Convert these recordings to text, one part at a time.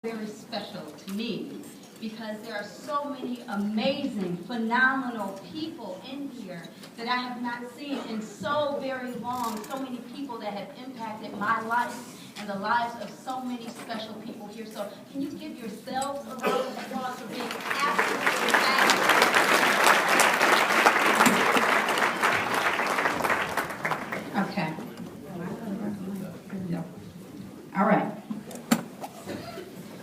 Very special to me because there are so many amazing, phenomenal people in here that I have not seen in so very long. So many people that have impacted my life and the lives of so many special people here. So can you give yourselves a round of applause for being absolutely fabulous? Okay. All right.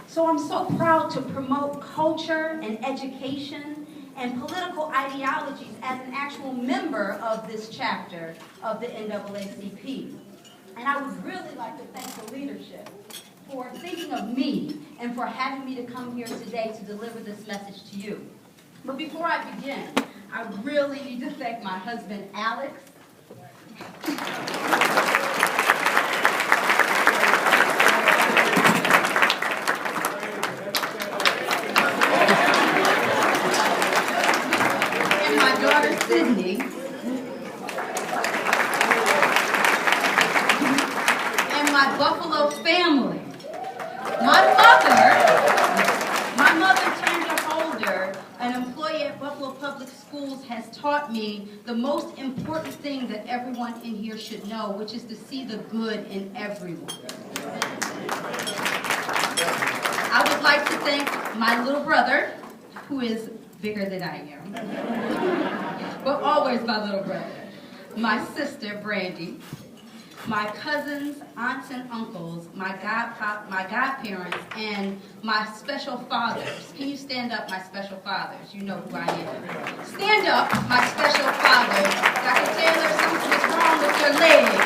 So I'm so proud to promote culture and education and political ideologies as an actual member of this chapter of the NAACP. And I would really like to thank the leadership for thinking of me and for having me to come here today to deliver this message to you. But before I begin, I really need to thank my husband, Alex. Sydney, and my Buffalo family. My mother, Tanya Holder, an employee at Buffalo Public Schools, has taught me the most important thing that everyone in here should know, which is to see the good in everyone. I would like to thank my little brother, who is bigger than I am. But always my little brother, my sister, Brandy, my cousins, aunts, and uncles, my godparents, and my special fathers. Can you stand up, my special fathers? You know who I am. Stand up, my special fathers. Dr. Taylor, something is wrong with your legs.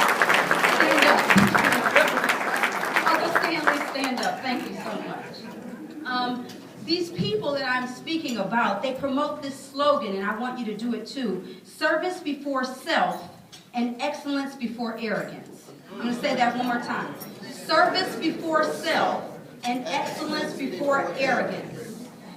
Stand up. Uncle Stanley, stand up. Thank you so much. These people that I'm speaking about, they promote this slogan, and I want you to do it too: service before self and excellence before arrogance. I'm going to say that one more time. Service before self and excellence before arrogance.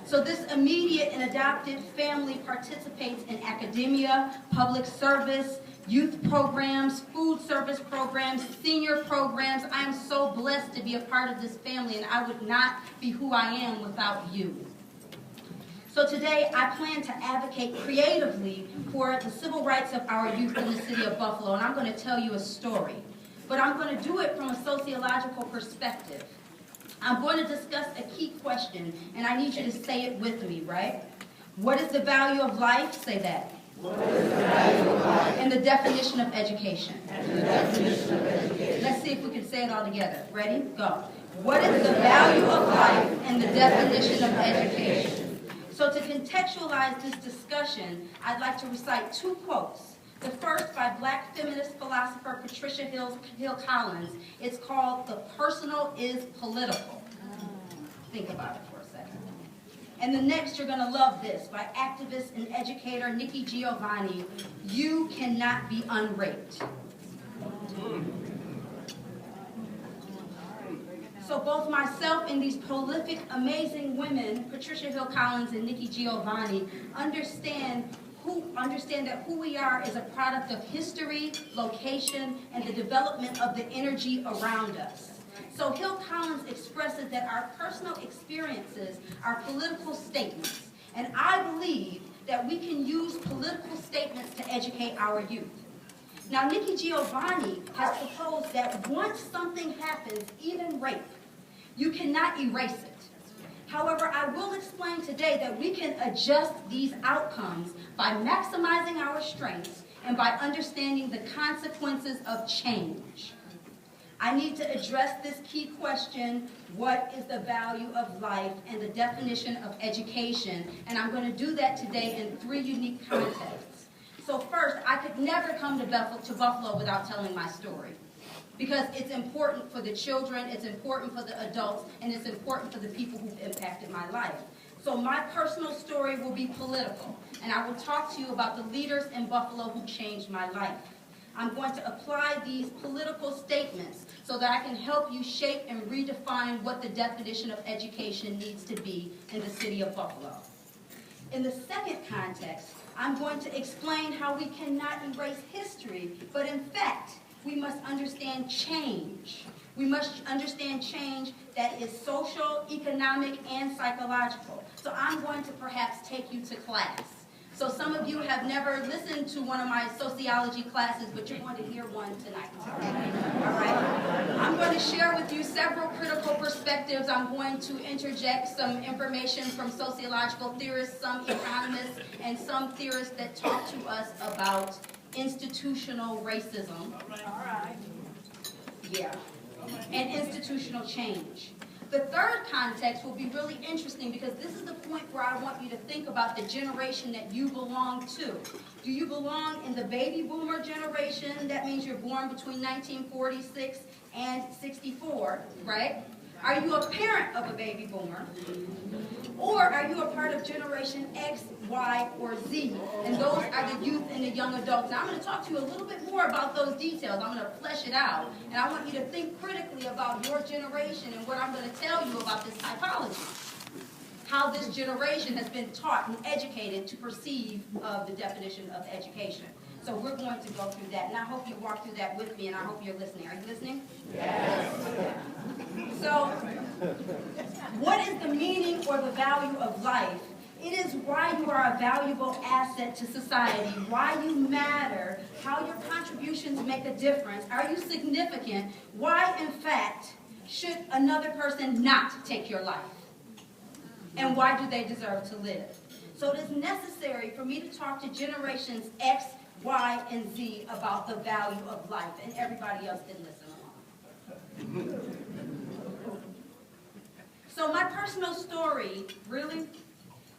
So this immediate and adopted family participates in academia, public service, youth programs, food service programs, senior programs. I am so blessed to be a part of this family, and I would not be who I am without you. So today, I plan to advocate creatively for the civil rights of our youth in the city of Buffalo, and I'm going to tell you a story. But I'm going to do it from a sociological perspective. I'm going to discuss a key question, and I need you to say it with me, right? What is the value of life? Say that. What is the value of life? And the definition of education. And the definition of education. Let's see if we can say it all together. Ready? Go. What is the value of life and the definition of education? So to contextualize this discussion, I'd like to recite two quotes. The first by Black feminist philosopher Patricia Hill Collins. It's called "The Personal is Political." Think about it for a second. And the next, you're going to love this, by activist and educator Nikki Giovanni. You cannot be unraped. So both myself and these prolific, amazing women, Patricia Hill Collins and Nikki Giovanni, understand that who we are is a product of history, location, and the development of the energy around us. So Hill Collins expresses that our personal experiences are political statements, and I believe that we can use political statements to educate our youth. Now, Nikki Giovanni has proposed that once something happens, even rape, you cannot erase it. However, I will explain today that we can adjust these outcomes by maximizing our strengths and by understanding the consequences of change. I need to address this key question: what is the value of life and the definition of education? And I'm going to do that today in three unique contexts. So first, I could never come to Buffalo without telling my story, because it's important for the children, it's important for the adults, and it's important for the people who've impacted my life. So my personal story will be political, and I will talk to you about the leaders in Buffalo who changed my life. I'm going to apply these political statements so that I can help you shape and redefine what the definition of education needs to be in the city of Buffalo. In the second context, I'm going to explain how we cannot erase history, but in fact, we must understand change. We must understand change that is social, economic, and psychological. So I'm going to perhaps take you to class. So some of you have never listened to one of my sociology classes, but you're going to hear one tonight. All right? I'm going to share with you several critical perspectives. I'm going to interject some information from sociological theorists, some economists, and some theorists that talk to us about institutional racism. All right. Yeah. And institutional change. The third context will be really interesting because this is the point where I want you to think about the generation that you belong to. Do you belong in the baby boomer generation? That means you're born between 1946 and 64, right? Are you a parent of a baby boomer? Or are you a part of Generation X, Y, or Z? And those are the youth and the young adults. Now I'm going to talk to you a little bit more about those details. I'm going to flesh it out. And I want you to think critically about your generation and what I'm going to tell you about this typology. How this generation has been taught and educated to perceive the definition of education. So we're going to go through that. And I hope you walk through that with me, and I hope you're listening. Are you listening? Yes. So, what is the meaning or the value of life? It is why you are a valuable asset to society, why you matter, how your contributions make a difference. Are you significant? Why, in fact, should another person not take your life? And why do they deserve to live? So it is necessary for me to talk to generations X, Y, and Z about the value of life, and everybody else can listen along. So my personal story, really,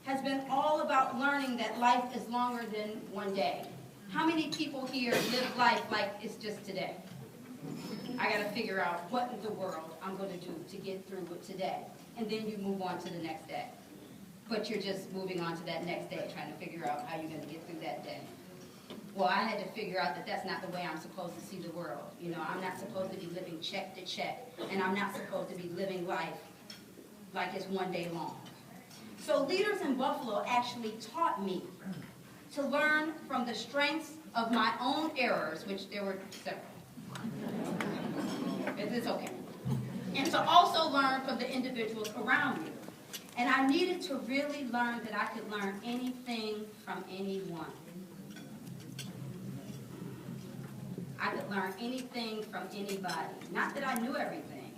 has been all about learning that life is longer than one day. How many people here live life like it's just today? I got to figure out what in the world I'm going to do to get through with today. And then you move on to the next day. But you're just moving on to that next day, trying to figure out how you're going to get through that day. Well, I had to figure out that that's not the way I'm supposed to see the world. You know, I'm not supposed to be living check to check. And I'm not supposed to be living life like it's one day long. So leaders in Buffalo actually taught me to learn from the strengths of my own errors, which there were several. It's okay. And to also learn from the individuals around me. And I needed to really learn that I could learn anything from anyone. I could learn anything from anybody. Not that I knew everything,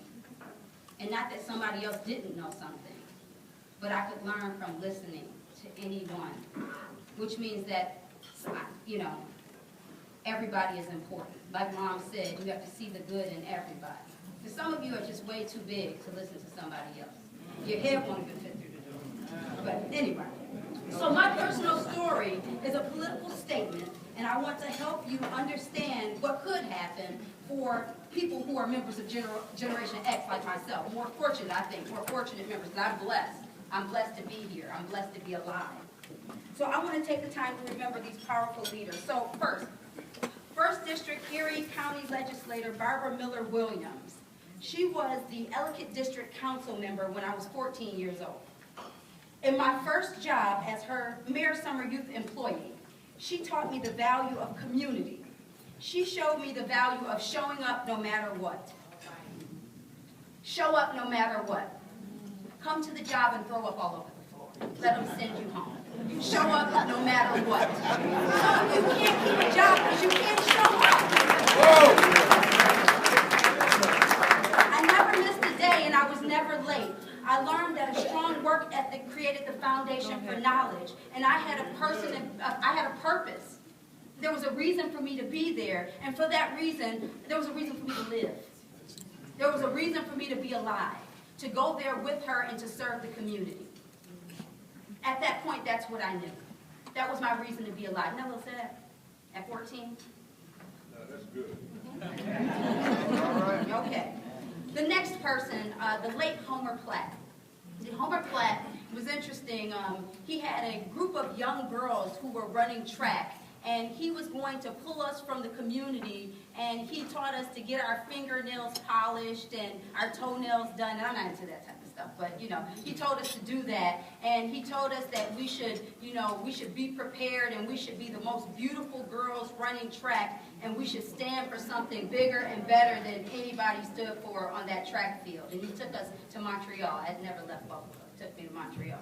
and not that somebody else didn't know something, but I could learn from listening to anyone, which means that, you know, everybody is important. Like Mom said, you have to see the good in everybody. Because some of you are just way too big to listen to somebody else. Your head won't even fit through the door. But anyway, so my personal story is a political statement, and I want to help you understand what could happen for people who are members of Generation X like myself. More fortunate, I think, more fortunate members, because I'm blessed. I'm blessed to be here. I'm blessed to be alive. So I want to take the time to remember these powerful leaders. So First District Erie County Legislator Barbara Miller Williams. She was the Ellicott District Council member when I was 14 years old. In my first job as her Mayor Summer Youth employee, she taught me the value of community. She showed me the value of showing up no matter what. Show up no matter what. Come to the job and throw up all over the floor. Let them send you home. Show up no matter what. Some of you can't keep a job because you can't show up. I never missed a day and I was never late. I learned that a strong work ethic created the foundation for knowledge. And I had a purpose. There was a reason for me to be there. And for that reason, there was a reason for me to live. There was a reason for me to be alive, to go there with her and to serve the community. At that point, that's what I knew. That was my reason to be alive. Isn't that a little sad? At 14? No, that's good. Okay. The next person, the late Homer Platt. Homer Platt was interesting. He had a group of young girls who were running track, and he was going to pull us from the community, and he taught us to get our fingernails polished and our toenails done. And I'm not into that type of stuff. stuff. But, you know, he told us to do that, and he told us that we should, you know, we should be prepared, and we should be the most beautiful girls running track, and we should stand for something bigger and better than anybody stood for on that track field. And he took us to Montreal. I had never left Buffalo. He took me to Montreal.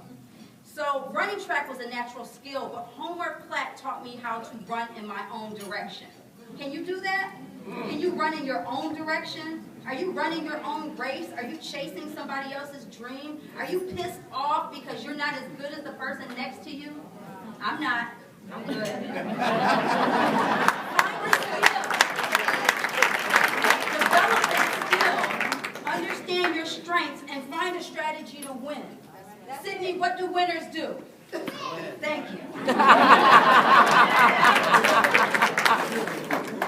So running track was a natural skill, but Homer Platt taught me how to run in my own direction. Can you do that? Can you run in your own direction? Are you running your own race? Are you chasing somebody else's dream? Are you pissed off because you're not as good as the person next to you? I'm not. I'm good. Find a skill. Develop that skill. Understand your strengths and find a strategy to win. Sydney, what do winners do? Thank you.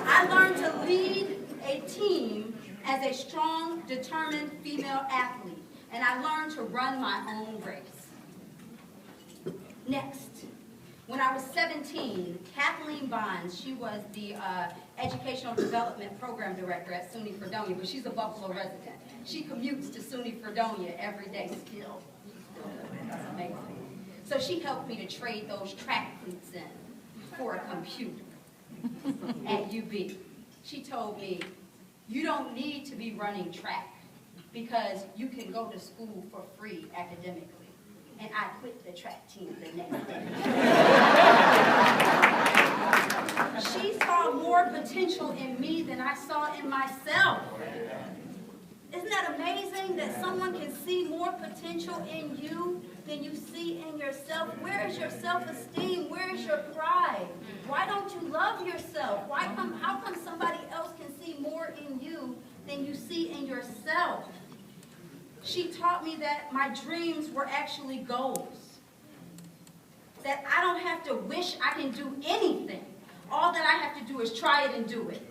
I learned to lead a team as a strong, determined female athlete, and I learned to run my own race. Next, when I was 17, Kathleen Bonds, she was the Educational Development Program Director at SUNY Fredonia, but she's a Buffalo resident. She commutes to SUNY Fredonia every day still. That's amazing. So she helped me to trade those track cleats in for a computer at UB. She told me, you don't need to be running track because you can go to school for free academically. And I quit the track team the next day. She saw more potential in me than I saw in myself. Isn't that amazing that someone can see more potential in you than you see in yourself? Where is your self-esteem? Where is your pride? Why don't you love yourself? How come somebody else can see more in you than you see in yourself? She taught me that my dreams were actually goals. That I don't have to wish I can do anything. All that I have to do is try it and do it.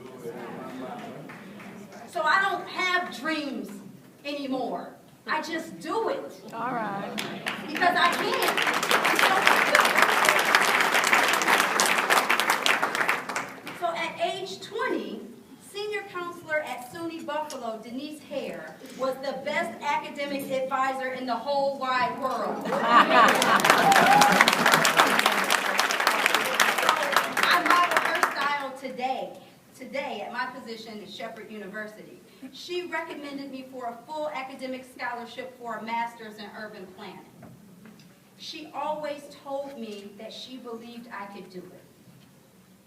So I don't have dreams anymore. I just do it. All right. Because I can. So at age 20, senior counselor at SUNY Buffalo, Denise Hare, was the best academic advisor in the whole wide world. I model her style today at my position at Shepherd University. She recommended me for a full academic scholarship for a master's in urban planning. She always told me that she believed I could do it.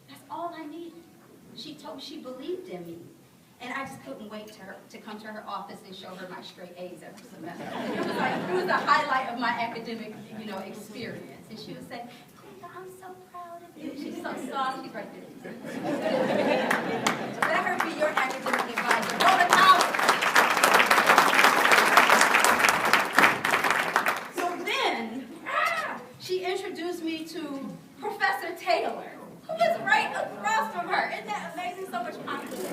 That's all I needed. She believed in me. And I just couldn't wait to come to her office and show her my straight A's every semester. It was the highlight of my academic, experience. And she would say, Chiquita, I'm so proud of you. She's so soft. She's right there. Let her be your academic advisor. Go to college. So then, she introduced me to Professor Taylor, who was right across from her. Isn't that amazing? So much confidence.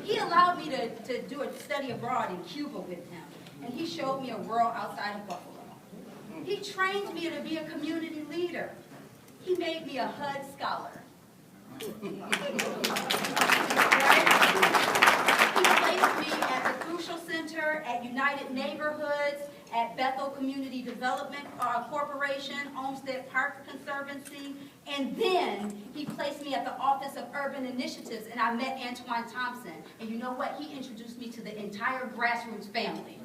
He allowed me to do a study abroad in Cuba with him, and he showed me a world outside of Buffalo. He trained me to be a community leader. He made me a HUD scholar. Right? He placed me at the Crucial Center, at United Neighborhoods, at Bethel Community Development Corporation, Olmsted Park Conservancy, and then he placed me at the Office of Urban Initiatives, and I met Antoine Thompson. And you know what? He introduced me to the entire grassroots family.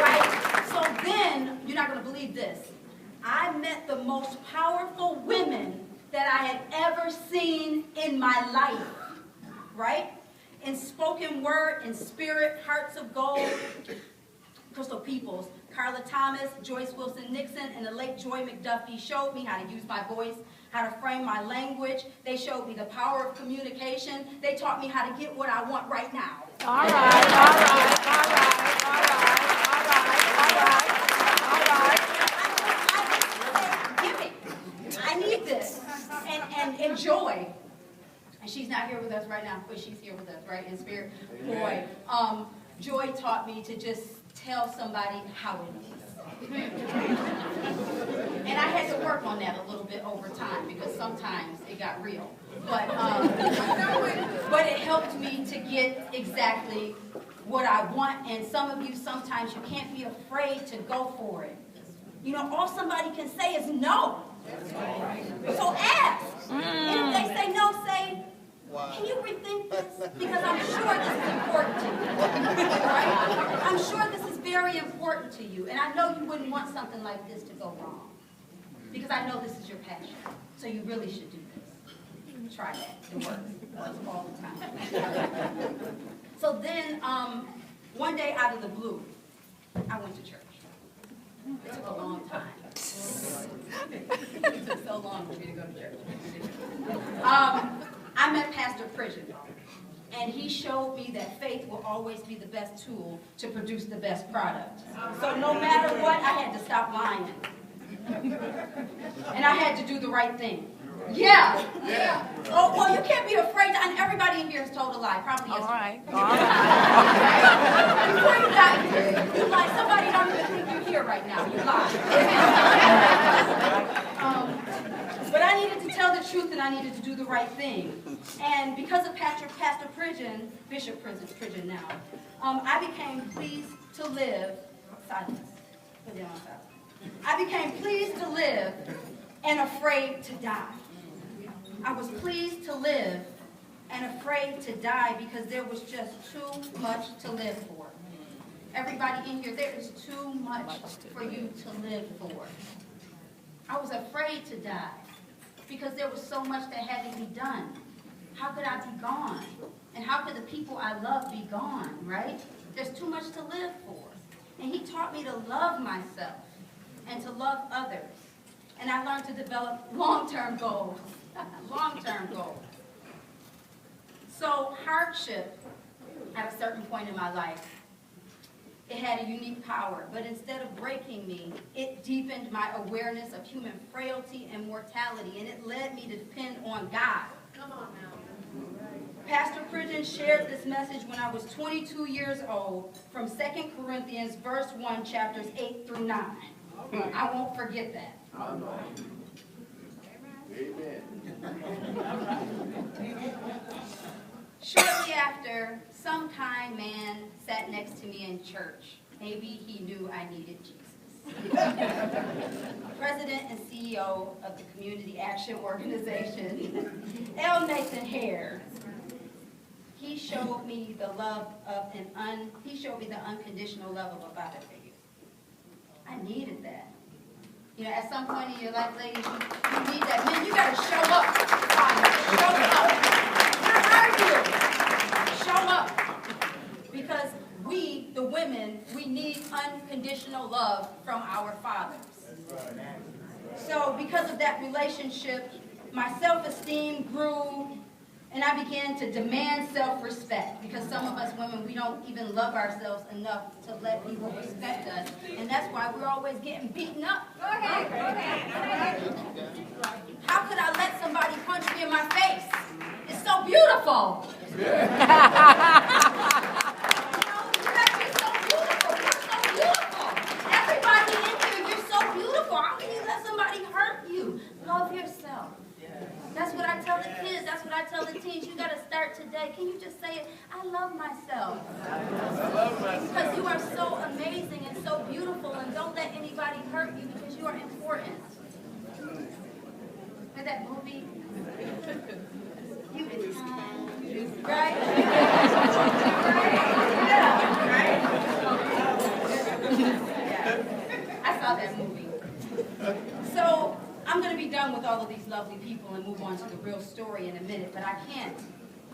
Right? So then, you're not going to believe this. I met the most powerful women that I had ever seen in my life. Right? In spoken word, in spirit, Hearts of Gold, Crystal Peoples, Carla Thomas, Joyce Wilson Nixon, and the late Joy McDuffie showed me how to use my voice, how to frame my language. They showed me the power of communication. They taught me how to get what I want right now. All right, all right, all right, all right, all right, all right. Give it. I need this. And Joy. And she's not here with us right now, but she's here with us, right, in spirit. Boy, Joy taught me to just tell somebody how it is. And I had to work on that a little bit over time because sometimes it got real. But it helped me to get exactly what I want. And some of you, sometimes you can't be afraid to go for it. You know, all somebody can say is no. So ask. And if they say no, say, can you rethink this? Because I'm sure this is important to you. Right? I'm sure this is very important to you. And I know you wouldn't want something like this to go wrong. Because I know this is your passion. So you really should do this. Try that. It works. It works all the time. So then, one day out of the blue, I went to church. It took a long time. It took so long for me to go to church. I met Pastor Pridgen, and he showed me that faith will always be the best tool to produce the best product. So no matter what, I had to stop lying. And I had to do the right thing. Yeah. Oh, well, you can't be afraid. And everybody in here has told a lie. Probably yesterday. All right. Before you got here, you lied. Somebody don't even think you're here right now. You lied. But I needed to tell the truth, and I needed to do the right thing. And because of Pastor Pridgen, Bishop Pridgen now, I became pleased to live. Silence. Put it on silence. I became pleased to live and afraid to die. I was pleased to live and afraid to die because there was just too much to live for. Everybody in here, there is too much for you to live for. I was afraid to die because there was so much that had to be done. How could I be gone? And how could the people I love be gone, right? There's too much to live for. And he taught me to love myself and to love others. And I learned to develop long-term goals. Long-term goals. So hardship, at a certain point in my life, it had a unique power. But instead of breaking me, it deepened my awareness of human frailty and mortality. And it led me to depend on God. Come on now. Pastor Pridgen shared this message when I was 22 years old from 2 Corinthians verse 1, chapters 8 through 9. I won't forget that. Amen. Shortly after, some kind man sat next to me in church. Maybe he knew I needed Jesus. President and CEO of the Community Action Organization, L. Nathan Hare. He showed me the love of he showed me the unconditional love of a father figure. I needed that. You know, at some point in your life, ladies, you need that. Man, you got to show up. Show up. Where are you? Show up. Because we, the women, we need unconditional love from our fathers. So because of that relationship, my self-esteem grew, and I began to demand self-respect. Because some of us women, we don't even love ourselves enough to let people respect us. And that's why we're always getting beaten up. How could I let somebody punch me in my face? It's so beautiful. You guys are so beautiful. You're so beautiful. Everybody in here, you're so beautiful. How can you let somebody hurt you? Love yourself. That's what I tell the kids. That's what I tell the teens. You got to start today. Can you just say it? I love myself. Because you are so amazing and so beautiful, and don't let anybody hurt you because you are important. Remember that movie? You is time. Right? Yeah. I saw that movie. So I'm going to be done with all of these lovely people and move on to the real story in a minute, but I can't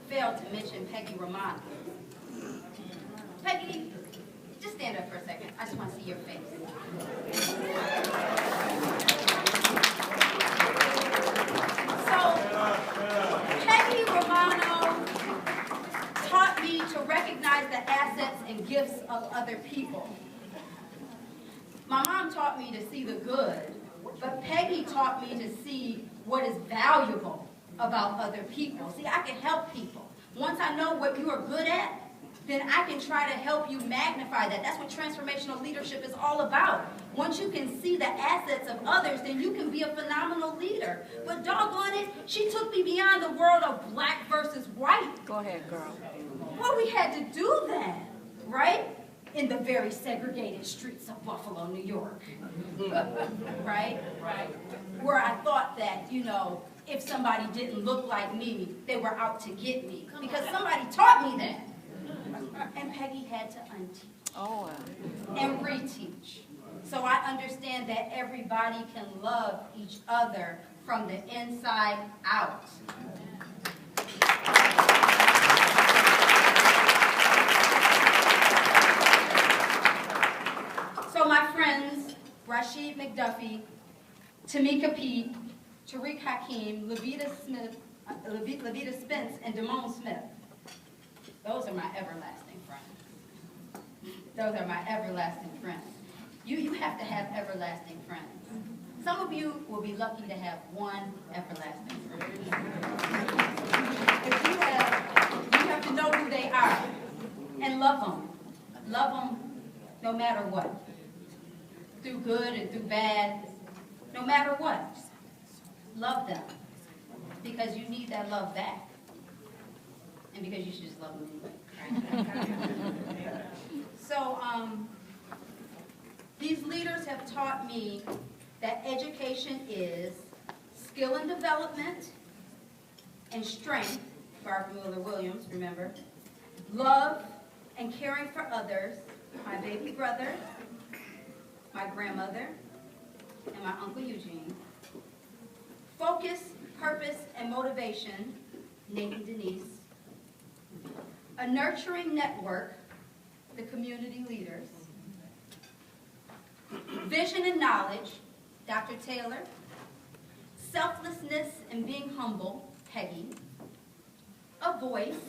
fail to mention Peggy Romano. Peggy, just stand up for a second. I just want to see your face. So, Peggy Romano taught me to recognize the assets and gifts of other people. My mom taught me to see the good, but Peggy taught me to see what is valuable about other people. See, I can help people. Once I know what you are good at, then I can try to help you magnify that. That's what transformational leadership is all about. Once you can see the assets of others, then you can be a phenomenal leader. But doggone it, she took me beyond the world of black versus white. Go ahead, girl. Well, we had to do that, right? In the very segregated streets of Buffalo, New York. Right? Where I thought that, you know, if somebody didn't look like me, they were out to get me. Because somebody taught me that. And Peggy had to unteach. Oh, And reteach. So I understand that everybody can love each other from the inside out. So my friends, Rashid McDuffie, Tamika Pete, Tariq Hakeem, Levita Spence, and Damone Smith. Those are my everlasting friends. Those are my everlasting friends. You have to have everlasting friends. Some of you will be lucky to have one everlasting friend. If you have to know who they are and love them. Love them no matter what. Through good and through bad, no matter what. Love them. Because you need that love back. And because you should just love them anyway. Right? So, these leaders have taught me that education is skill and development and strength, Barbara Miller-Williams, remember, love and caring for others, my baby brother, my grandmother, and my Uncle Eugene, focus, purpose, and motivation, Nate and Denise, a nurturing network, the community leaders, vision and knowledge, Dr. Taylor, selflessness and being humble, Peggy, a voice,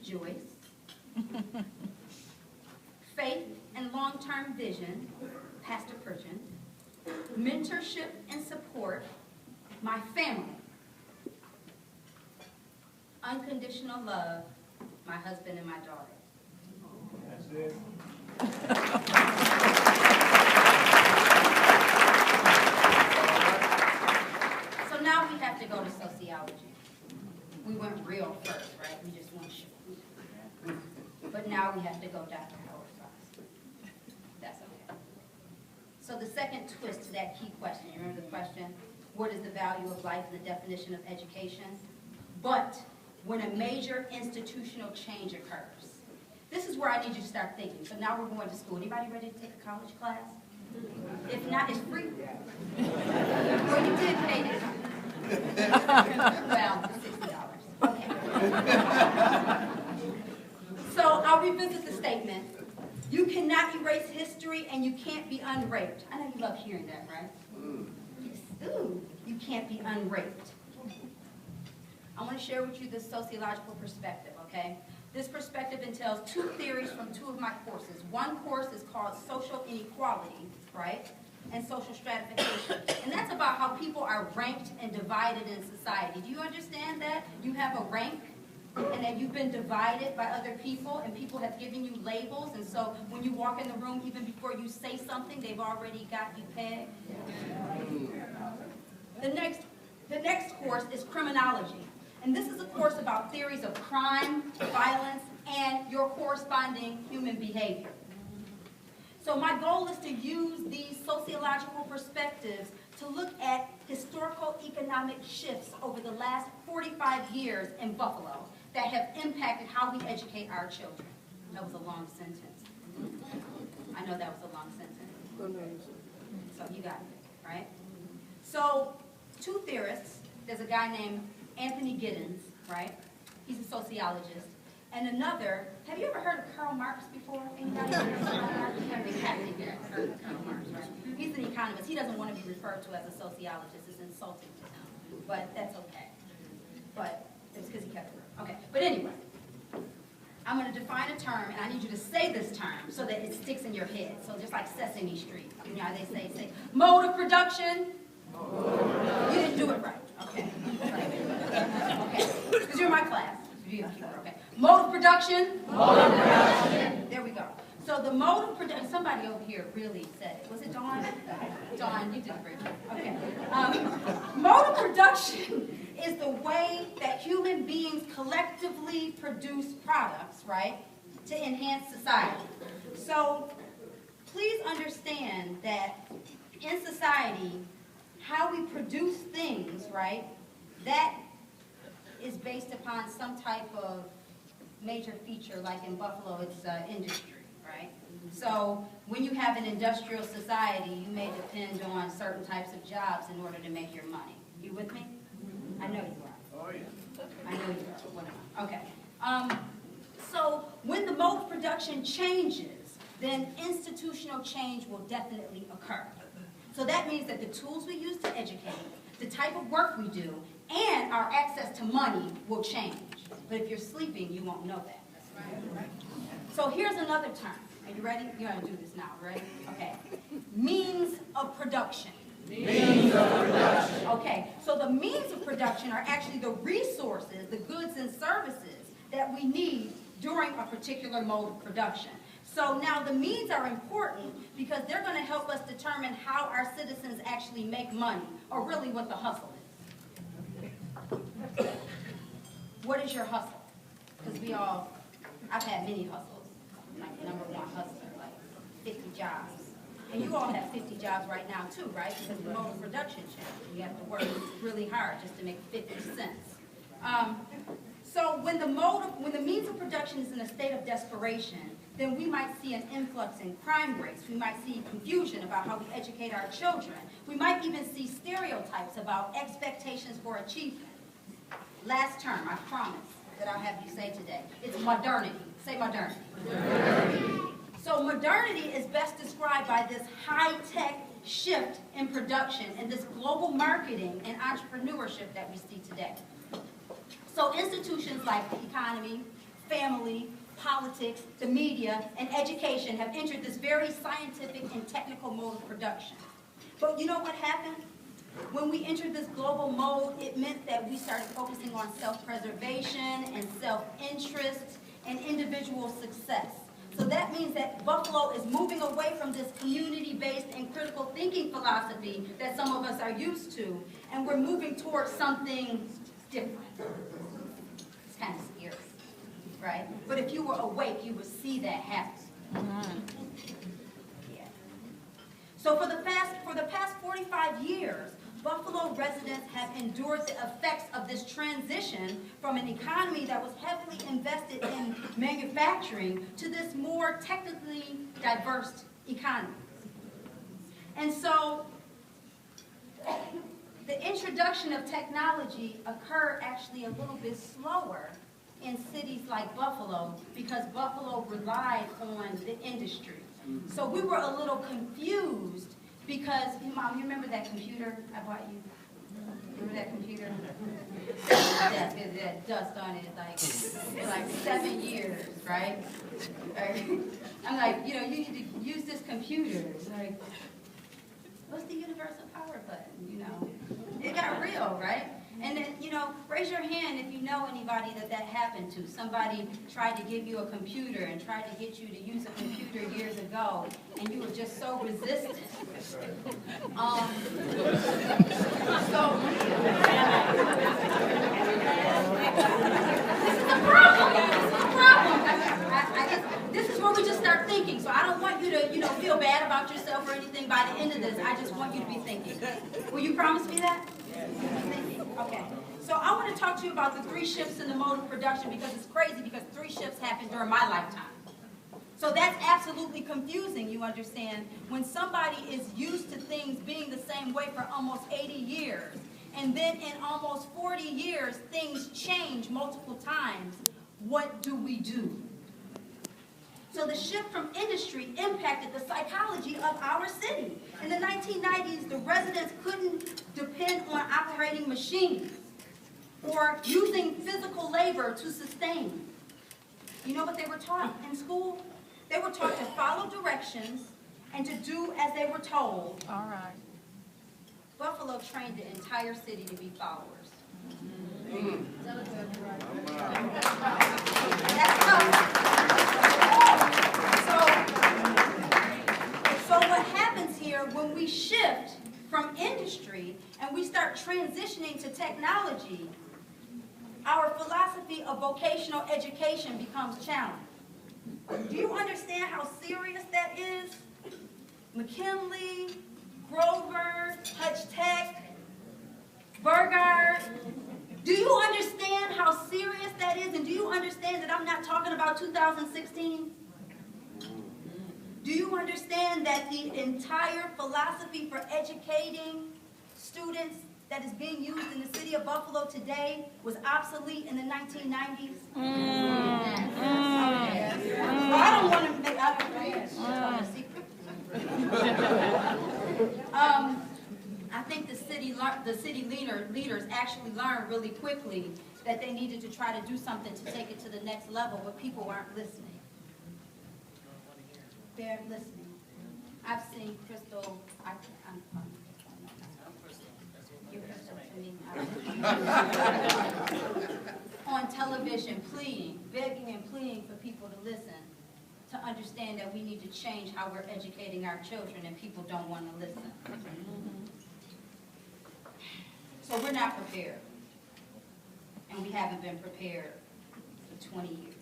Joyce, faith and long-term vision, Pastor Purchin, mentorship and support, my family, unconditional love, my husband and my daughter. That's it. So now we have to go to sociology. We went real first, right? We just went short. But now we have to go Dr. Howard-Bostic. That's okay. So the second twist to that key question, you remember the question? What is the value of life and the definition of education? But when a major institutional change occurs. This is where I need you to start thinking. So now we're going to school. Anybody ready to take a college class? If not, it's free. Well, you did pay it. Well, $60. Okay. So I'll revisit the statement. You cannot erase history and you can't be unraped. I know you love hearing that, right? Ooh, you can't be unraped. I want to share with you this sociological perspective, okay? This perspective entails two theories from two of my courses. One course is called social inequality, right? And social stratification. And that's about how people are ranked and divided in society. Do you understand that? You have a rank and that you've been divided by other people and people have given you labels. And so when you walk in the room, even before you say something, they've already got you pegged. The next course is criminology. And this is a course about theories of crime, violence, and your corresponding human behavior. So my goal is to use these sociological perspectives to look at historical economic shifts over the last 45 years in Buffalo that have impacted how we educate our children. That was a long sentence. I know that was a long sentence. So you got it, right? So two theorists, there's a guy named Anthony Giddens, right? He's a sociologist. And another, have you ever heard of Karl Marx before? Anybody heard of Karl Marx? You have to heard of Karl Marx, right? He's an economist. He doesn't want to be referred to as a sociologist. It's insulting to him. But that's okay. But it's because he kept it real. Okay. But anyway, I'm going to define a term, and I need you to say this term so that it sticks in your head. So just like Sesame Street. You know how they say mode of production? You didn't do it right. Okay. Okay. Because you're in my class. Okay. Mode of production? Mode of production. There we go. So the mode of production, somebody over here really said it. Was it Dawn? Dawn, you did a great job. Okay. Mode of production is the way that human beings collectively produce products, right, to enhance society. So please understand that in society, how we produce things, right, that is based upon some type of major feature, like in Buffalo, it's industry, right? So when you have an industrial society, you may depend on certain types of jobs in order to make your money. You with me? I know you are. Oh, yeah. I know you are. What am I? Okay. So when the mode of production changes, then institutional change will definitely occur. So that means that the tools we use to educate, the type of work we do, and our access to money will change. But if you're sleeping, you won't know that. Right? So here's another term. Are you ready? You're going to do this now, right? Okay. Means of production. Means of production. Okay. So the means of production are actually the resources, the goods and services that we need during a particular mode of production. So now the means are important because they're going to help us determine how our citizens actually make money, or really what the hustle is. What is your hustle? Because I've had many hustles. Like number one hustler, like 50 jobs. And you all have 50 jobs right now too, right? Because the mode of production changed. You have to work really hard just to make 50 cents. So when the means of production is in a state of desperation, then we might see an influx in crime rates. We might see confusion about how we educate our children. We might even see stereotypes about expectations for achievement. Last term, I promise that I'll have you say today. It's modernity. Say modernity. Modernity. So modernity is best described by this high-tech shift in production and this global marketing and entrepreneurship that we see today. So institutions like the economy, family, politics, the media, and education have entered this very scientific and technical mode of production. But you know what happened? When we entered this global mode, it meant that we started focusing on self-preservation and self-interest and individual success. So that means that Buffalo is moving away from this community-based and critical thinking philosophy that some of us are used to, and we're moving towards something different. It's kind of scary, right? But if you were awake, you would see that happen. Yeah. So for the past 45 years, Buffalo residents have endured the effects of this transition from an economy that was heavily invested in manufacturing to this more technically diverse economy. And so the introduction of technology occurred actually a little bit slower in cities like Buffalo because Buffalo relied on the industry. So we were a little confused because, Mom, you remember that computer I bought you? Remember that computer? That dust on it, like 7 years, right? I'm like, you need to use this computer. It's like, what's the universal power button, It got real, right? And then, raise your hand if you know anybody that happened to. Somebody tried to give you a computer and tried to get you to use a computer years ago, and you were just so resistant. So, this is a problem. This is where we just start thinking. So I don't want you to, feel bad about yourself or anything by the end of this. I just want you to be thinking. Will you promise me that? Okay. So I want to talk to you about the 3 shifts in the mode of production because it's crazy because 3 shifts happened during my lifetime. So that's absolutely confusing, you understand, when somebody is used to things being the same way for almost 80 years, and then in almost 40 years, things change multiple times. What do we do? So the shift from industry impacted the psychology of our city. In the 1990s, the residents couldn't depend on operating machines or using physical labor to sustain. You know what they were taught in school? They were taught to follow directions and to do as they were told. All right. Buffalo trained the entire city to be followers. That's tough. So and we start transitioning to technology, our philosophy of vocational education becomes challenged. Do you understand how serious that is? McKinley, Grover, Hutch Tech, Burgard. Do you understand how serious that is? And do you understand that I'm not talking about 2016? Do you understand that the entire philosophy for educating students that is being used in the city of Buffalo today was obsolete in the 1990s? Well, I don't want to make a secret. I think the city leaders actually learned really quickly that they needed to try to do something to take it to the next level, but people aren't listening. They're listening. I've seen Crystal. You're Crystal to me. On television, begging and pleading for people to listen, to understand that we need to change how we're educating our children, and people don't want to listen. So we're not prepared. And we haven't been prepared for 20 years.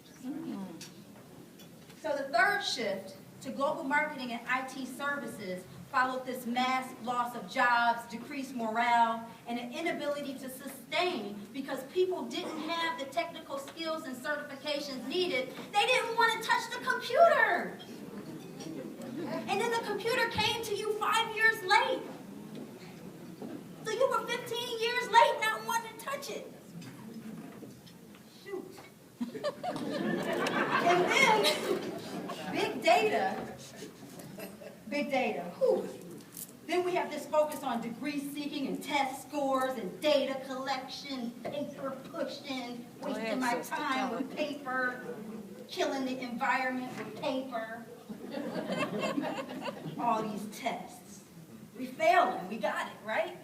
So the third shift to global marketing and IT services followed this mass loss of jobs, decreased morale, and an inability to sustain because people didn't have the technical skills and certifications needed. They didn't want to touch the computer. And then the computer came to you 5 years late. So you were 15 years late not wanting to touch it. Shoot. And then, big data. Whew. Then we have this focus on degree seeking and test scores and data collection, paper pushing, wasting my time with paper, killing the environment with paper. All these tests. We failing. We got it, right?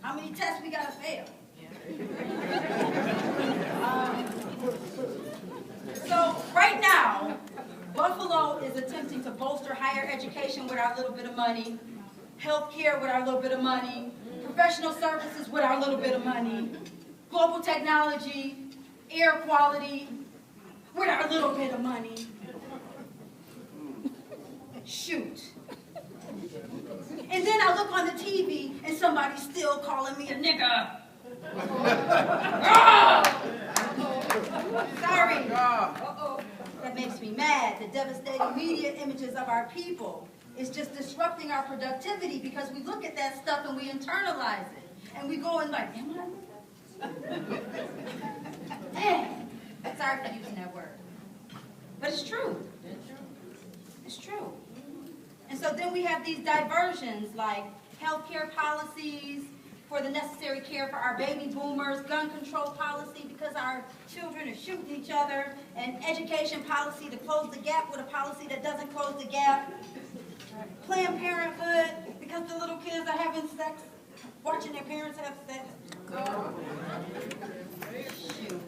How many tests we got to fail? So right now, Buffalo is attempting to bolster higher education with our little bit of money, healthcare with our little bit of money, professional services with our little bit of money, global technology, air quality with our little bit of money. Shoot. And then I look on the TV and somebody's still calling me a nigger. Sorry. That makes me mad. The devastating media images of our people is just disrupting our productivity because we look at that stuff and we internalize it. And we go and like, am I a nigger? Dang. Sorry for using that word. But it's true. It's true. And so then we have these diversions like healthcare policies for the necessary care for our baby boomers, gun control policy because our children are shooting each other, and education policy to close the gap with a policy that doesn't close the gap. Planned Parenthood because the little kids are having sex, watching their parents have sex. Shoot.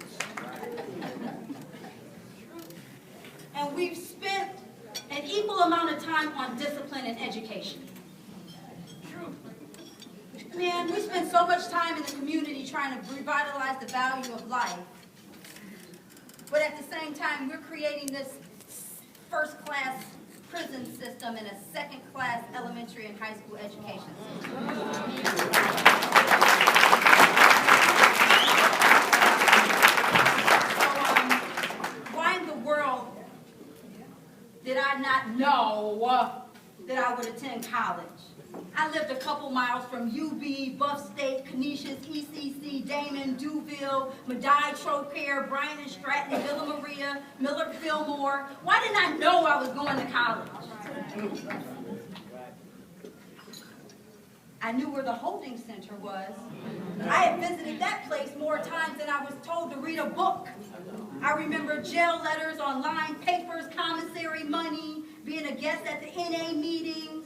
And we've spent an equal amount of time on discipline and education. Man, we spend so much time in the community trying to revitalize the value of life. But at the same time, we're creating this first-class prison system and a second-class elementary and high school education system. So, why in the world did I not know that I would attend college? I lived a couple miles from UB, Buff State, Canisius, ECC, Damon, Duville, Medaille, Trocaire, Bryan and Stratton, Villa Maria, Miller, Fillmore. Why didn't I know I was going to college? I knew where the holding center was. I had visited that place more times than I was told to read a book. I remember jail letters, online papers, commissary money, being a guest at the NA meetings.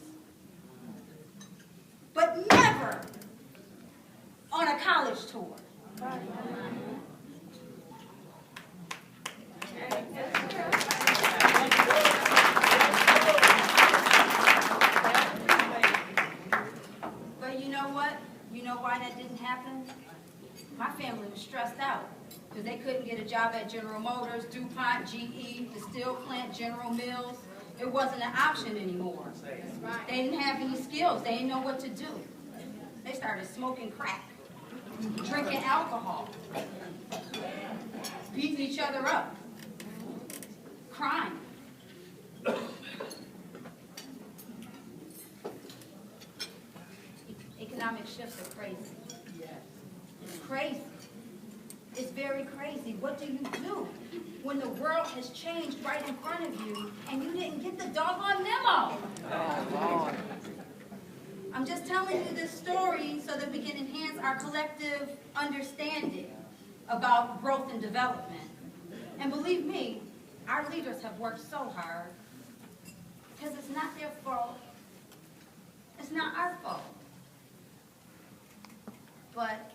But never on a college tour. But you know what? You know why that couldn't get a job at General Motors, DuPont, GE, the steel plant, General Mills. It wasn't an option anymore. They didn't have any skills. They didn't know what to do. They started smoking crack, drinking alcohol, beating each other up, crying. Economic shifts are crazy. It's crazy. It's very crazy. What do you do when the world has changed right in front of you and you didn't get the doggone memo? I'm just telling you this story so that we can enhance our collective understanding about growth and development. And believe me, our leaders have worked so hard because it's not their fault. It's not our fault. But,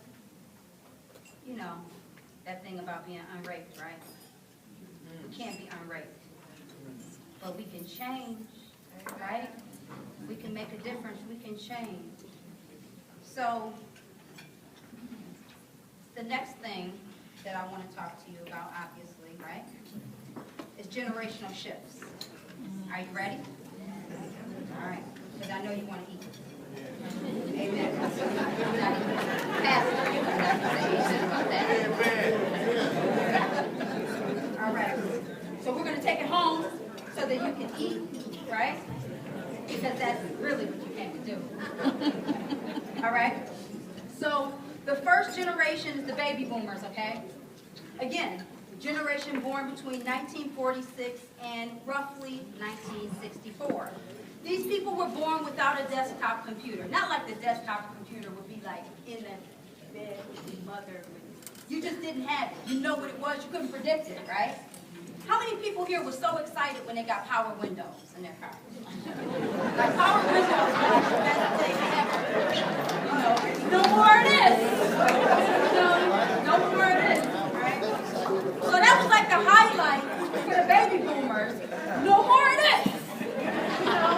you know, that thing about being unraped, right? We can't be unraped. But we can change, right? We can make a difference. We can change. So, the next thing that I want to talk to you about, obviously, right, is generational shifts. Are you ready? All right. Because I know you want to eat. Amen. All right. So we're going to take it home so that you can eat, right? Because that's really what you came to do. All right? So the first generation is the baby boomers, okay? Again, generation born between 1946 and roughly 1964. These people were born without a desktop computer. Not like the desktop computer would be like in the bed with your mother. You just didn't have it. You know what it was. You couldn't predict it, right? How many people here were so excited when they got power windows in their car? Like power windows were the best thing ever. You know, no more of this. No more of this, right? So that was like the highlight for the baby boomers. No more of this. You know,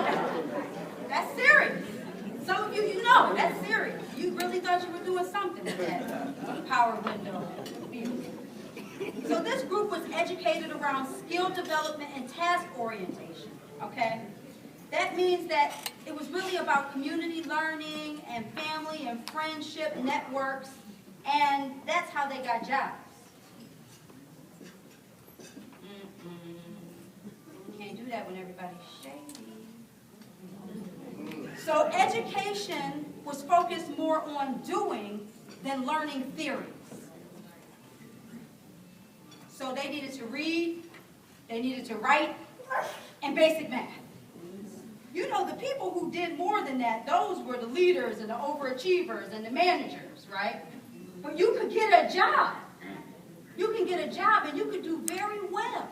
that's serious. Some of you know that's serious. You really thought you were doing something with that power window. So this group was educated around skill development and task orientation, okay? That means that it was really about community learning and family and friendship networks, and that's how they got jobs. You can't do that when everybody's shady. So education was focused more on doing than learning theories. So they needed to read, they needed to write, and basic math. You know, the people who did more than that, those were the leaders and the overachievers and the managers, right? But you could get a job. You can get a job and you could do very well.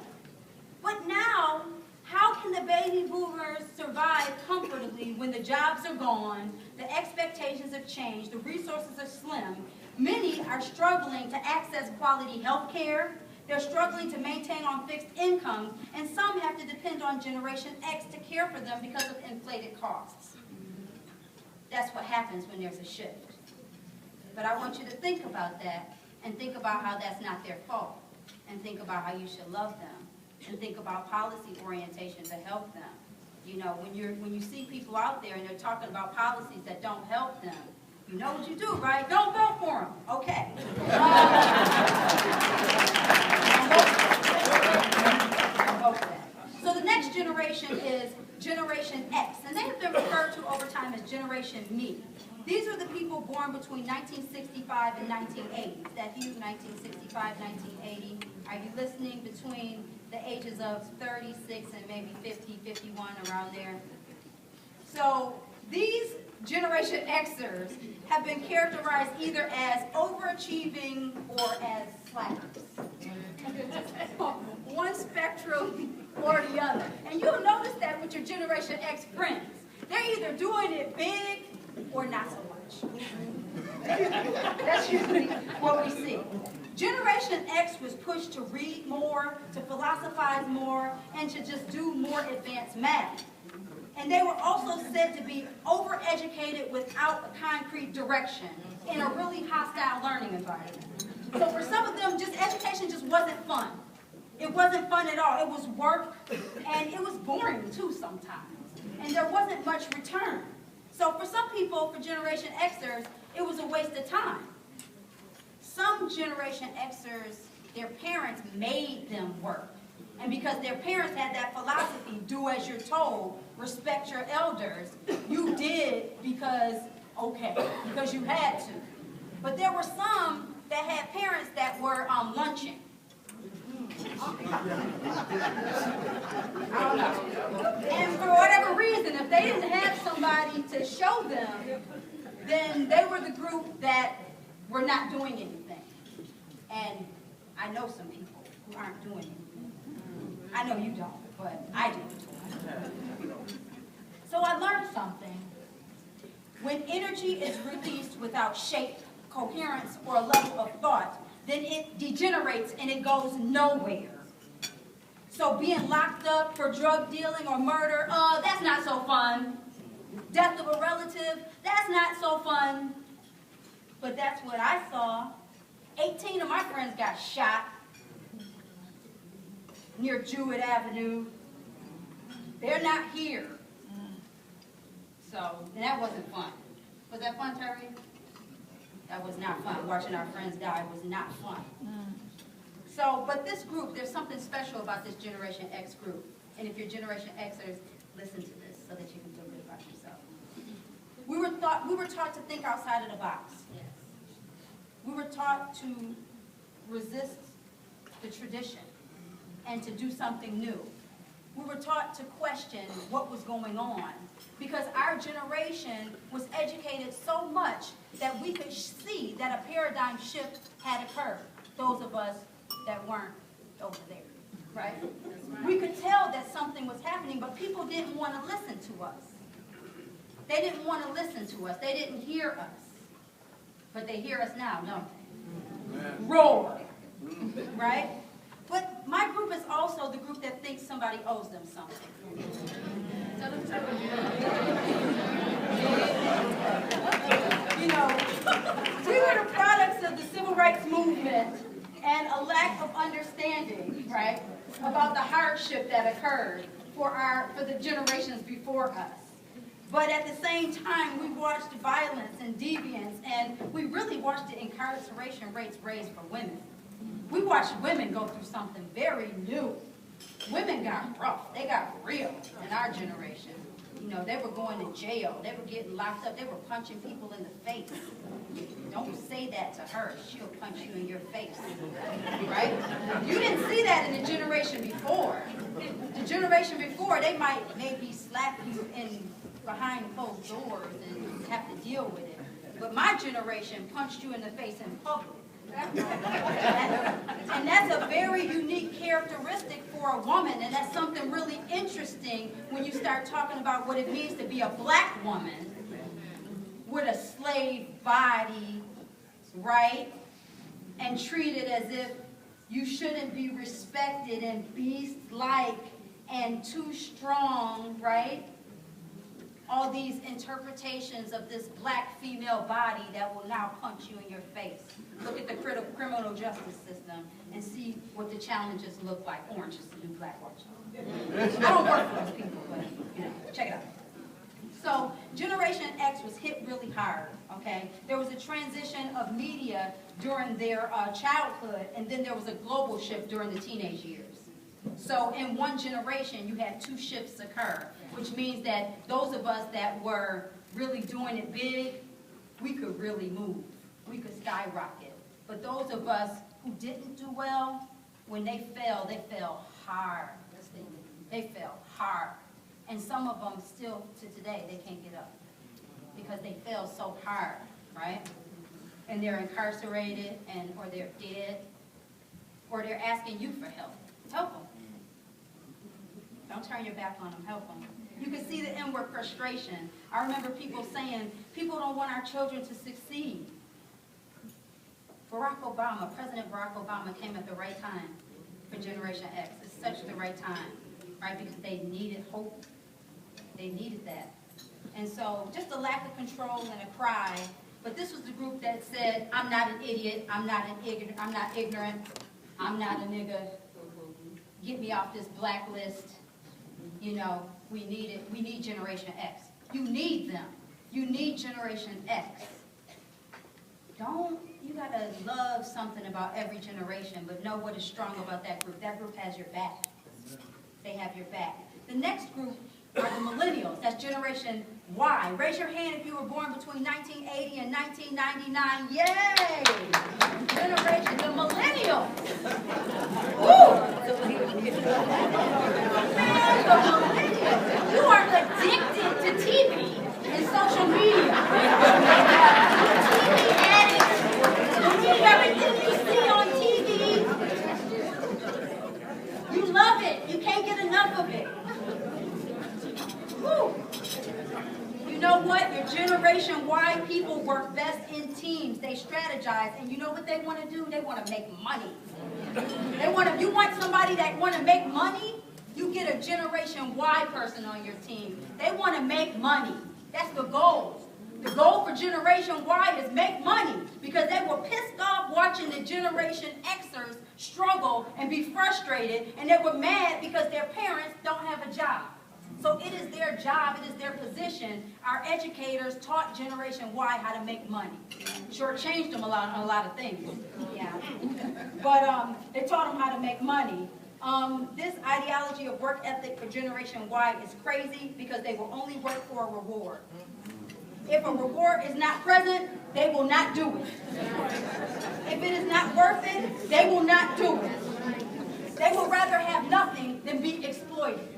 But now, how can the baby boomers survive comfortably when the jobs are gone, the expectations have changed, the resources are slim? Many are struggling to access quality health care. They're struggling to maintain on fixed income, and some have to depend on Generation X to care for them because of inflated costs. That's what happens when there's a shift. But I want you to think about that, and think about how that's not their fault, and think about how you should love them, and think about policy orientation to help them. You know, when you see people out there and they're talking about policies that don't help them, you know what you do, right? Don't vote for them. Okay. So the next generation is Generation X, and they have been referred to over time as Generation Me. These are the people born between 1965 and 1980. Is that you, 1965, 1980? Are you listening? Between the ages of 36 and maybe 50, 51, around there. So these Generation Xers have been characterized either as overachieving or as slackers. One spectrum or the other. And you'll notice that with your Generation X friends. They're either doing it big or not so much. That's usually what we see. Generation X was pushed to read more, to philosophize more, and to just do more advanced math. And they were also said to be overeducated without a concrete direction in a really hostile learning environment. So for some of them, just education just wasn't fun. It wasn't fun at all. It was work, and it was boring too sometimes. And there wasn't much return. So for some people, for Generation Xers, it was a waste of time. Some Generation Xers, their parents made them work. And because their parents had that philosophy, do as you're told, respect your elders, you did because, okay, because you had to. But there were some that had parents that were lunching. I don't know. And for whatever reason, if they didn't have somebody to show them, then they were the group that were not doing anything. And I know some people who aren't doing anything. I know you don't, but I do. So I learned something. When energy is released without shape, coherence, or a level of thought, then it degenerates and it goes nowhere. So being locked up for drug dealing or murder, that's not so fun. Death of a relative, that's not so fun. But that's what I saw. 18 of my friends got shot near Jewett Avenue. They're not here. So, and that wasn't fun. Was that fun, Terry? That was not fun. Watching our friends die was not fun. So, but this group, there's something special about this Generation X group. And if you're Generation Xers, listen to this so that you can feel good about yourself. We were taught to think outside of the box. We were taught to resist the tradition and to do something new. We were taught to question what was going on because our generation was educated so much that we could see that a paradigm shift had occurred. Those of us that weren't over there, right? We could tell that something was happening, but people didn't want to listen to us. They didn't want to listen to us. They didn't hear us. But they hear us now, don't they? Roar, right? But my group is also the group that thinks somebody owes them something. You know, we were the products of the civil rights movement and a lack of understanding, right, about the hardship that occurred for the generations before us. But at the same time, we watched violence and deviance, and we really watched the incarceration rates raise for women. We watched women go through something very new. Women got rough. They got real in our generation. You know, they were going to jail. They were getting locked up. They were punching people in the face. Don't say that to her. She'll punch you in your face, right? You didn't see that in the generation before. The generation before, they might maybe slap you behind closed doors and have to deal with it. But my generation punched you in the face in public. And that's a very unique characteristic for a woman, and that's something really interesting when you start talking about what it means to be a black woman with a slave body, right? And treated as if you shouldn't be respected and beast-like and too strong, right? All these interpretations of this black female body that will now punch you in your face. Look at the criminal justice system and see what the challenges look like. Orange is the new black, watch. I don't work for those people, but you know, check it out. So Generation X was hit really hard, okay? There was a transition of media during their childhood, and then there was a global shift during the teenage years. So in one generation, you had two shifts occur, which means that those of us that were really doing it big, we could really move. We could skyrocket. But those of us who didn't do well, when they fell hard. They fell hard. And some of them still, to today, they can't get up because they fell so hard, right? And they're incarcerated, or they're dead, or they're asking you for help. Help them. Don't turn your back on them. Help them. You can see the inward frustration. I remember people saying, people don't want our children to succeed. President Barack Obama came at the right time for Generation X. It's such the right time, right? Because they needed hope. They needed that. And so just a lack of control and a cry But this was the group that said, I'm not an idiot, I'm not ignorant, I'm not a nigga. Get me off this blacklist. You know, we need it. We need Generation X. You need them. You need Generation X. You gotta love something about every generation, but know what is strong about that group. That group has your back. They have your back. The next group are the millennials. That's Generation Y. Raise your hand if you were born between 1980 and 1999. Yay! Generation, the millennials. Woo! Man, the millennials. You are addicted to TV and social media. TV addicts. You need everything you see on TV. You love it. You can't get enough of it. Woo. You know what? Your Generation Y people work best in teams. They strategize, and you know what they want to do? They want to make money. You want somebody that want to make money? You get a Generation Y person on your team. They want to make money. That's the goal. The goal for Generation Y is make money, because they were pissed off watching the Generation Xers struggle and be frustrated, and they were mad because their parents don't have a job. So it is their job, it is their position. Our educators taught Generation Y how to make money. Shortchanged them a lot of things. Yeah. But they taught them how to make money. This ideology of work ethic for Generation Y is crazy, because they will only work for a reward. If a reward is not present, they will not do it. If it is not worth it, they will not do it. They would rather have nothing than be exploited.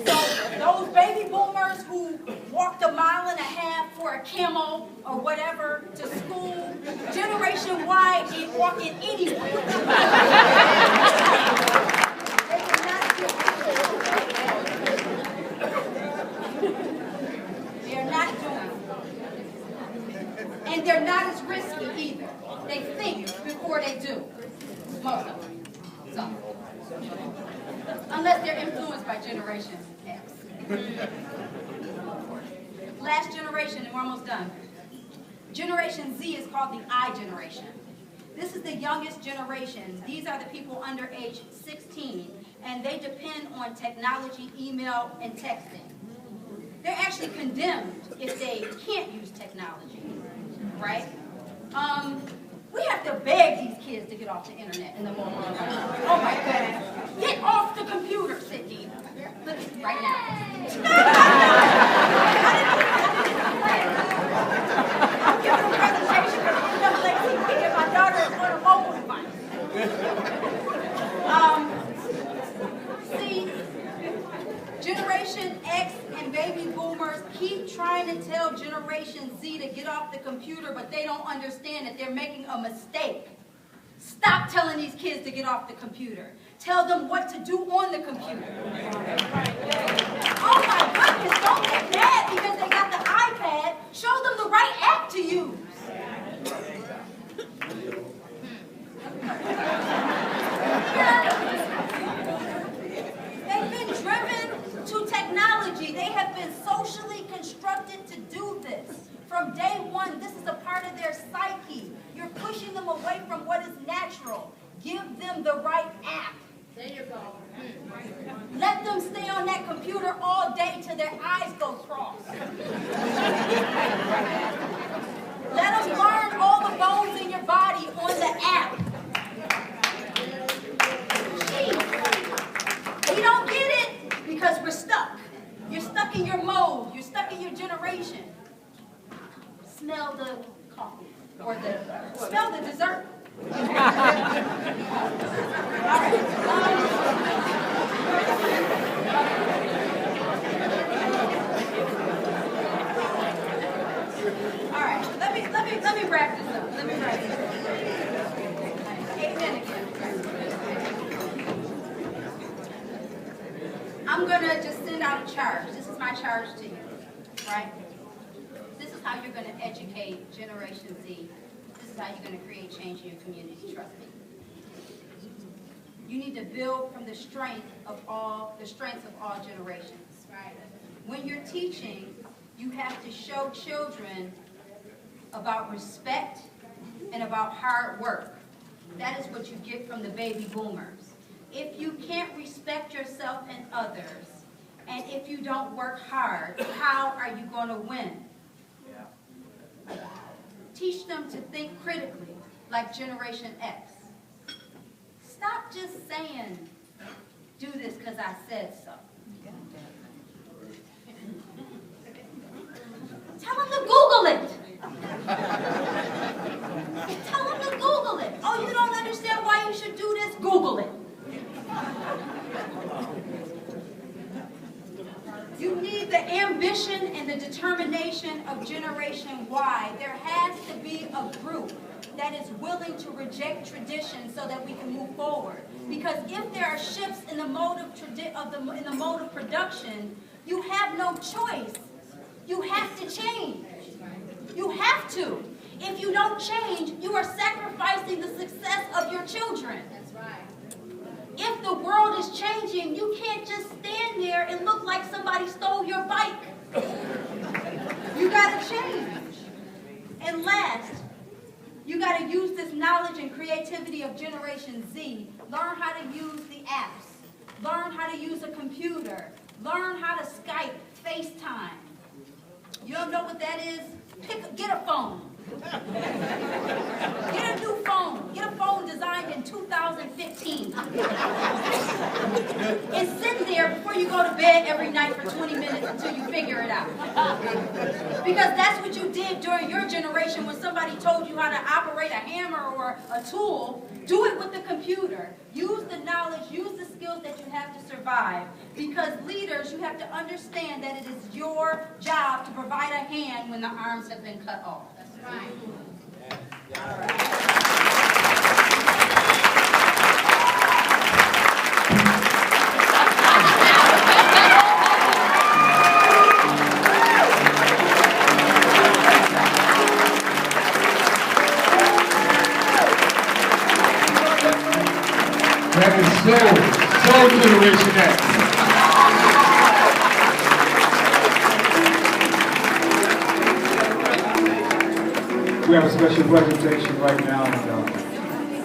So those baby boomers who walked a mile and a half for a camo or whatever to school, Generation Y ain't walking anywhere. They will not do it. They're not doing it. And they're not as risky either. They think before they do. Most of them. So, unless they're influenced by Generation X. Last generation, and we're almost done. Generation Z is called the I generation. This is the youngest generation. These are the people under age 16, and they depend on technology, email, and texting. They're actually condemned if they can't use technology, right? We have to beg these kids to get off the internet in the mobile world. Oh my goodness. Get off the computer, Sydney. Right now. I'm giving a presentation because I'm just lazy and my daughter is on a mobile device. See, Generation X and baby boomers keep trying to tell Generation Z to get off the computer, but they don't understand that they're making a mistake. Stop telling these kids to get off the computer. Tell them what to do on the computer. Oh my goodness, don't get mad because they got the iPad. Show them the right app to use. They've been driven to technology. They have been socially constructed to do this. From day one, this is a part of their psyche. You're pushing them away from what is natural. Give them the right app. There you go. Let them stay on that computer all day till their eyes go cross. Let them learn all the bones in your body on the app. Jeez. We don't get it because we're stuck. You're stuck in your mode. You're stuck in your generation. Smell the coffee or smell the dessert. All right. Let me wrap this up. Amen again. I'm gonna just send out a charge. This is my charge to you, right? This is how you're going to educate Generation Z. This is how you're going to create change in your community. Trust me. You need to build from the strengths of all generations. Right? When you're teaching, you have to show children about respect, and about hard work. That is what you get from the baby boomers. If you can't respect yourself and others, and if you don't work hard, how are you going to win? Teach them to think critically, like Generation X. Stop just saying, do this because I said so. Tell them to Google it. Tell them to Google it. Oh, you don't understand why you should do this? Google it. You need the ambition and the determination of Generation Y. There has to be a group that is willing to reject tradition so that we can move forward. Because if there are shifts in the mode of production, you have no choice. You have to change. You have to. If you don't change, you are sacrificing the success of your children. That's right. If the world is changing, you can't just stand there and look like somebody stole your bike. You got to change. And last, you got to use this knowledge and creativity of Generation Z. Learn how to use the apps. Learn how to use a computer. Learn how to Skype, FaceTime. You don't know what that is? Get a phone. Get a new phone. Get a phone designed in 2015. And sit there before you go to bed every night for 20 minutes until you figure it out. Because that's what you did during your generation when somebody told you how to operate a hammer or a tool. Do it with the computer. Use the knowledge, use the skills that you have to survive. Because leaders, you have to understand that it is your job to provide a hand when the arms have been cut off. That's right. All right. That is so Generation X. We have a special presentation right now.